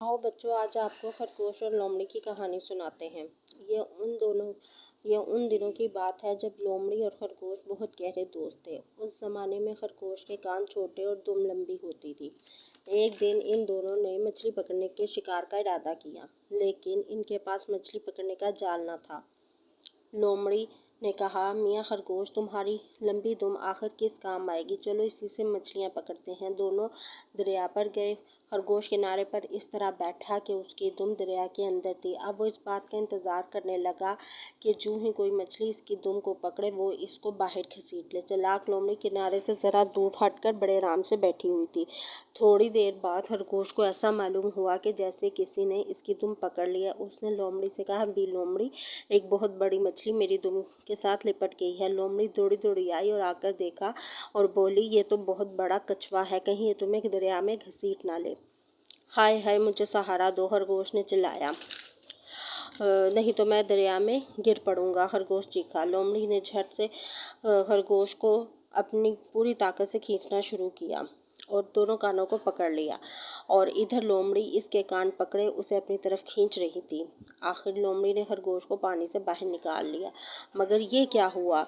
आओ बच्चों, आज आपको खरगोश और लोमड़ी की कहानी सुनाते हैं। ये उन दिनों की बात है जब लोमड़ी और खरगोश बहुत गहरे दोस्त थे। उस जमाने में खरगोश के कान छोटे और दुम लंबी होती थी। एक दिन इन दोनों ने मछली पकड़ने के शिकार का इरादा किया, लेकिन इनके पास मछली पकड़ने का जाल न था। लोमड़ी ने कहा, मियाँ खरगोश, तुम्हारी लंबी दुम आखिर किस काम आएगी? चलो इसी से मछलियाँ पकड़ते हैं। दोनों दरिया पर गए। खरगोश किनारे पर इस तरह बैठा कि उसकी दुम दरिया के अंदर थी। अब वो इस बात का इंतज़ार करने लगा कि जूं ही कोई मछली इसकी दुम को पकड़े वो इसको बाहर घसीट ले। चालाक लोमड़ी किनारे से ज़रा दूर हटकर बड़े आराम से बैठी हुई थी। थोड़ी देर बाद खरगोश को ऐसा मालूम हुआ कि जैसे किसी ने इसकी दुम पकड़ लिया। उसने लोमड़ी से कहा, बी लोमड़ी, एक बहुत बड़ी मछली मेरी दुम के साथ लिपट गई है। लोमड़ी दौड़ी दौड़ी आई और आकर देखा और बोली, ये तो बहुत बड़ा कछुआ है, कहीं ये तुम्हें दरिया में घसीट ना ले। हाय हाय, मुझे सहारा दो, खरगोश ने चिल्लाया। नहीं तो मैं दरिया में गिर पड़ूंगा, खरगोश चीखा। लोमड़ी ने झट से खरगोश को अपनी पूरी ताकत से खींचना शुरू किया और दोनों कानों को पकड़ लिया, और इधर लोमड़ी इसके कान पकड़े उसे अपनी तरफ खींच रही थी। आखिर लोमड़ी ने खरगोश को पानी से बाहर निकाल लिया, मगर ये क्या हुआ?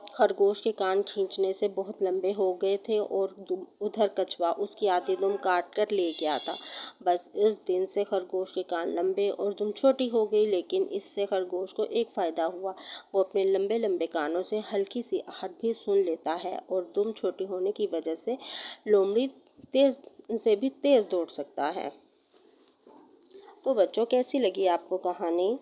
खरगोश के कान खींचने से बहुत लंबे हो गए थे और उधर कछुआ उसकी आधी दुम काट कर ले गया था। बस इस दिन से खरगोश के कान लंबे और दुम छोटी हो गई, लेकिन इससे खरगोश को एक फ़ायदा हुआ। वो अपने लंबे लंबे कानों से हल्की सी आहट भी सुन लेता है, और दुम छोटी होने की वजह से लोमड़ी तेज से भी तेज दौड़ सकता है। तो बच्चों, कैसी लगी आपको कहानी?